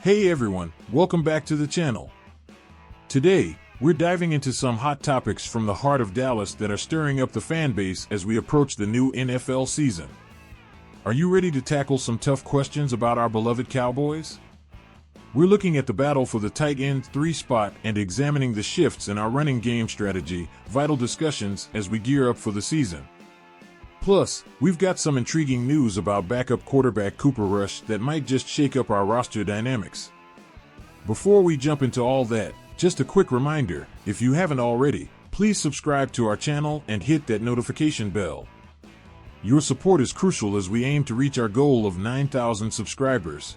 Hey everyone, welcome back to the channel. Today, we're diving into some hot topics from the heart of Dallas that are stirring up the fan base as we approach the new NFL season. Are you ready to tackle some tough questions about our beloved Cowboys? We're looking at the battle for the tight end 3 spot and examining the shifts in our running game strategy, vital discussions as we gear up for the season. Plus, we've got some intriguing news about backup quarterback Cooper Rush that might just shake up our roster dynamics. Before we jump into all that, just a quick reminder, if you haven't already, please subscribe to our channel and hit that notification bell. Your support is crucial as we aim to reach our goal of 9,000 subscribers.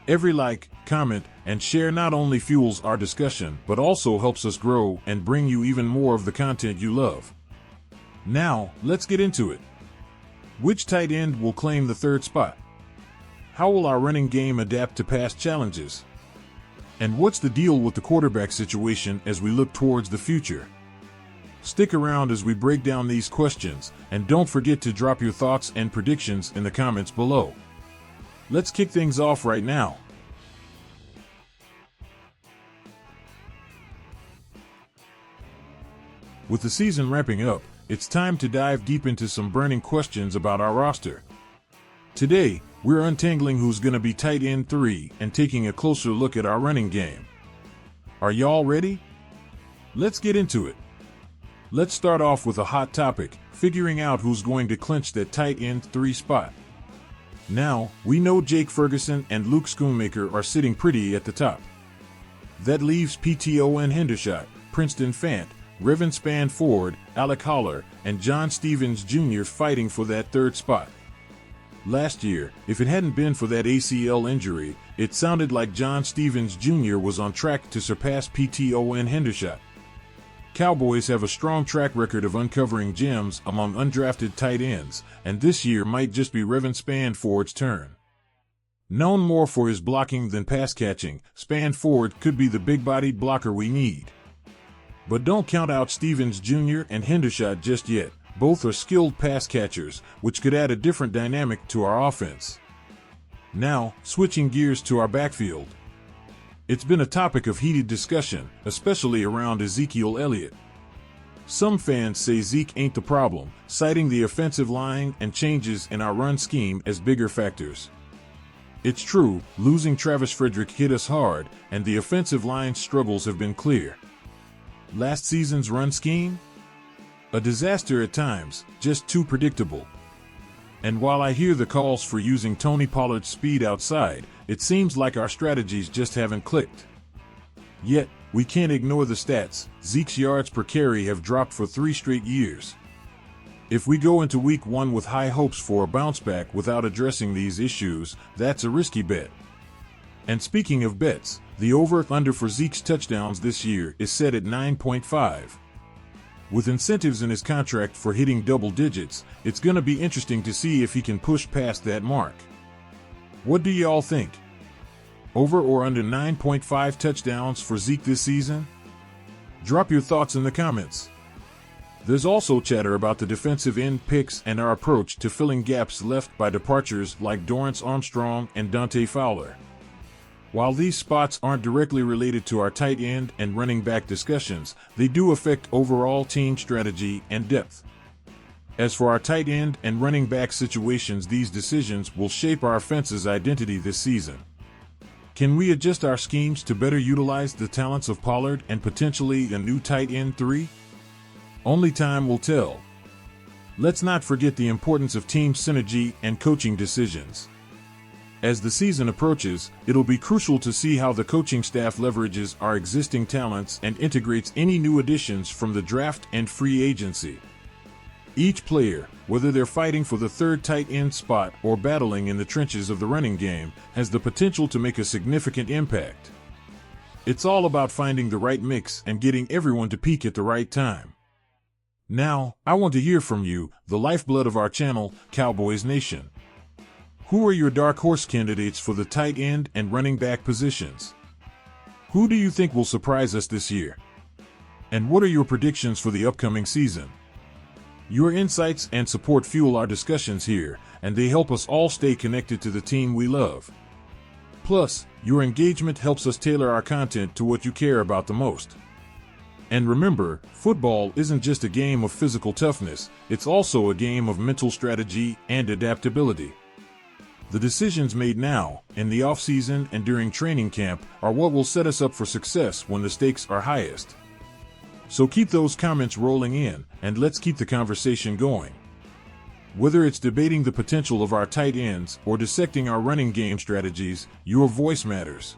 Every like, comment, and share not only fuels our discussion but also helps us grow and bring you even more of the content you love. Now, let's get into it. Which tight end will claim the 3rd spot? How will our running game adapt to past challenges? And what's the deal with the quarterback situation as we look towards the future? Stick around as we break down these questions, and don't forget to drop your thoughts and predictions in the comments below. Let's kick things off right now. With the season wrapping up, it's time to dive deep into some burning questions about our roster. Today, we're untangling who's going to be tight end 3 and taking a closer look at our running game. Are y'all ready? Let's get into it. Let's start off with a hot topic, figuring out who's going to clinch that tight end 3 spot. Now, we know Jake Ferguson and Luke Schoonmaker are sitting pretty at the top. That leaves PTON Hendershot, Princeton Fant, Revan Spann-Ford, Alec Holler, and John Stevens Jr. fighting for that 3rd spot. Last year, if it hadn't been for that ACL injury, it sounded like John Stevens Jr. was on track to surpass PTON Hendershot. Cowboys have a strong track record of uncovering gems among undrafted tight ends, and this year might just be Revan Spann-Ford's turn. Known more for his blocking than pass catching, Spann-Ford could be the big-bodied blocker we need. But don't count out Stevens Jr. and Hendershot just yet. Both are skilled pass catchers, which could add a different dynamic to our offense. Now, switching gears to our backfield. It's been a topic of heated discussion, especially around Ezekiel Elliott. Some fans say Zeke ain't the problem, citing the offensive line and changes in our run scheme as bigger factors. It's true, losing Travis Frederick hit us hard, and the offensive line struggles have been clear. Last season's run scheme? A disaster at times, just too predictable. And while I hear the calls for using Tony Pollard's speed outside, it seems like our strategies just haven't clicked. Yet, we can't ignore the stats. Zeke's yards per carry have dropped for 3 straight years. If we go into week 1 with high hopes for a bounce back without addressing these issues, that's a risky bet. And speaking of bets, the over-under for Zeke's touchdowns this year is set at 9.5. With incentives in his contract for hitting double digits, it's going to be interesting to see if he can push past that mark. What do y'all think? Over or under 9.5 touchdowns for Zeke this season? Drop your thoughts in the comments. There's also chatter about the defensive end picks and our approach to filling gaps left by departures like Dorrance Armstrong and Dante Fowler. While these spots aren't directly related to our tight end and running back discussions, they do affect overall team strategy and depth. As for our tight end and running back situations, these decisions will shape our offense's identity this season. Can we adjust our schemes to better utilize the talents of Pollard and potentially a new tight end 3? Only time will tell. Let's not forget the importance of team synergy and coaching decisions. As the season approaches, it'll be crucial to see how the coaching staff leverages our existing talents and integrates any new additions from the draft and free agency. Each player, whether they're fighting for the 3rd tight end spot or battling in the trenches of the running game, has the potential to make a significant impact. It's all about finding the right mix and getting everyone to peak at the right time. Now, I want to hear from you, the lifeblood of our channel, Cowboys Nation. Who are your dark horse candidates for the tight end and running back positions? Who do you think will surprise us this year? And what are your predictions for the upcoming season? Your insights and support fuel our discussions here, and they help us all stay connected to the team we love. Plus, your engagement helps us tailor our content to what you care about the most. And remember, football isn't just a game of physical toughness, it's also a game of mental strategy and adaptability. The decisions made now, in the offseason and during training camp, are what will set us up for success when the stakes are highest. So keep those comments rolling in, and let's keep the conversation going. Whether it's debating the potential of our tight ends or dissecting our running game strategies, your voice matters.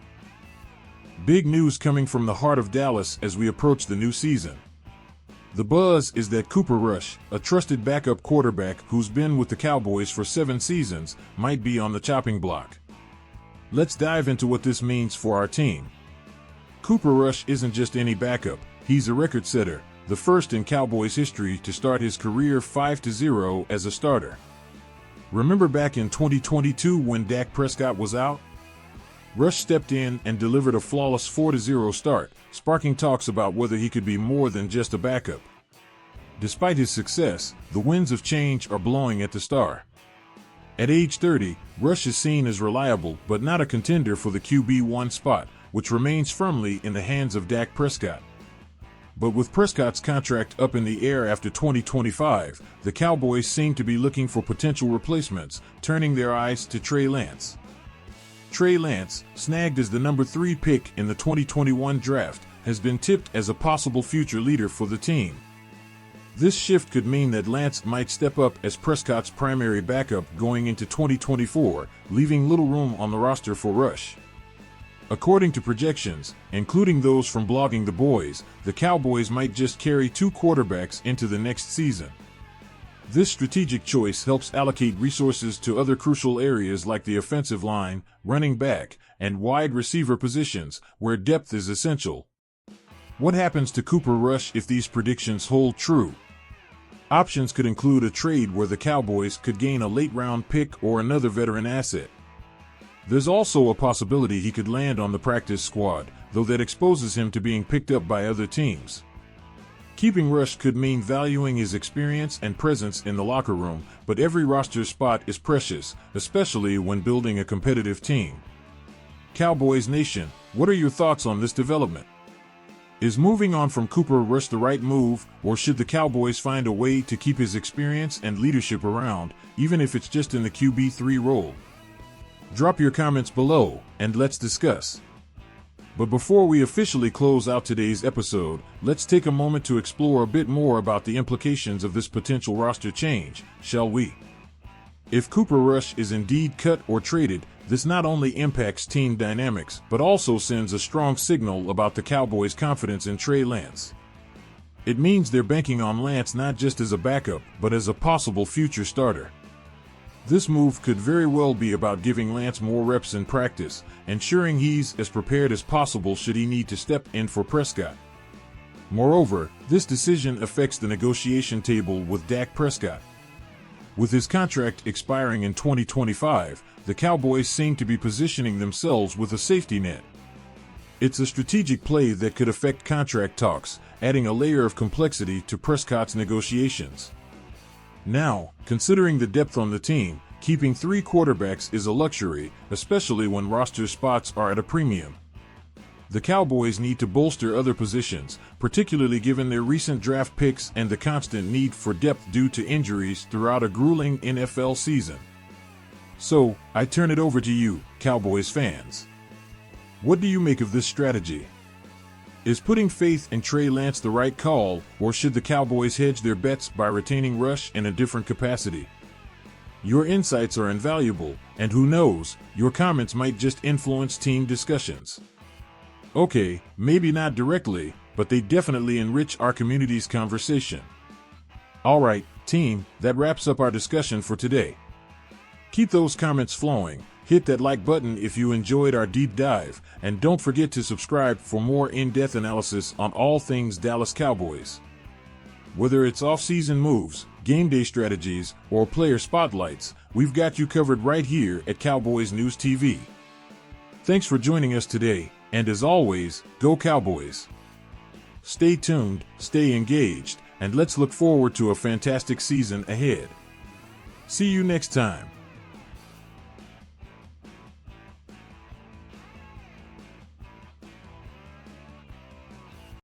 Big news coming from the heart of Dallas as we approach the new season. The buzz is that Cooper Rush, a trusted backup quarterback who's been with the Cowboys for 7 seasons, might be on the chopping block. Let's dive into what this means for our team. Cooper Rush isn't just any backup, he's a record setter, the first in Cowboys history to start his career 5-0 as a starter. Remember back in 2022 when Dak Prescott was out? Rush stepped in and delivered a flawless 4-0 start, sparking talks about whether he could be more than just a backup. Despite his success, the winds of change are blowing at the star. At age 30, Rush is seen as reliable but not a contender for the QB1 spot, which remains firmly in the hands of Dak Prescott. But with Prescott's contract up in the air after 2025, the Cowboys seem to be looking for potential replacements, turning their eyes to Trey Lance. Trey Lance, snagged as the number 3 pick in the 2021 draft, has been tipped as a possible future leader for the team. This shift could mean that Lance might step up as Prescott's primary backup going into 2024, leaving little room on the roster for Rush. According to projections, including those from Blogging the Boys, the Cowboys might just carry 2 quarterbacks into the next season. This strategic choice helps allocate resources to other crucial areas like the offensive line, running back, and wide receiver positions, where depth is essential. What happens to Cooper Rush if these predictions hold true? Options could include a trade where the Cowboys could gain a late-round pick or another veteran asset. There's also a possibility he could land on the practice squad, though that exposes him to being picked up by other teams. Keeping Rush could mean valuing his experience and presence in the locker room, but every roster spot is precious, especially when building a competitive team. Cowboys Nation, what are your thoughts on this development? Is moving on from Cooper Rush the right move, or should the Cowboys find a way to keep his experience and leadership around, even if it's just in the QB3 role? Drop your comments below, and let's discuss. But before we officially close out today's episode, let's take a moment to explore a bit more about the implications of this potential roster change, shall we? If Cooper Rush is indeed cut or traded, this not only impacts team dynamics, but also sends a strong signal about the Cowboys' confidence in Trey Lance. It means they're banking on Lance not just as a backup, but as a possible future starter. This move could very well be about giving Lance more reps in practice, ensuring he's as prepared as possible should he need to step in for Prescott. Moreover, this decision affects the negotiation table with Dak Prescott. With his contract expiring in 2025, the Cowboys seem to be positioning themselves with a safety net. It's a strategic play that could affect contract talks, adding a layer of complexity to Prescott's negotiations. Now, considering the depth on the team, keeping 3 quarterbacks is a luxury, especially when roster spots are at a premium. The Cowboys need to bolster other positions, particularly given their recent draft picks and the constant need for depth due to injuries throughout a grueling NFL season. So, I turn it over to you, Cowboys fans. What do you make of this strategy? Is putting faith in Trey Lance the right call, or should the Cowboys hedge their bets by retaining Rush in a different capacity? Your insights are invaluable, and who knows, your comments might just influence team discussions. Okay, maybe not directly, but they definitely enrich our community's conversation. Alright, team, that wraps up our discussion for today. Keep those comments flowing. Hit that like button if you enjoyed our deep dive, and don't forget to subscribe for more in-depth analysis on all things Dallas Cowboys. Whether it's off-season moves, game day strategies, or player spotlights, we've got you covered right here at Cowboys News TV. Thanks for joining us today, and as always, go Cowboys! Stay tuned, stay engaged, and let's look forward to a fantastic season ahead. See you next time.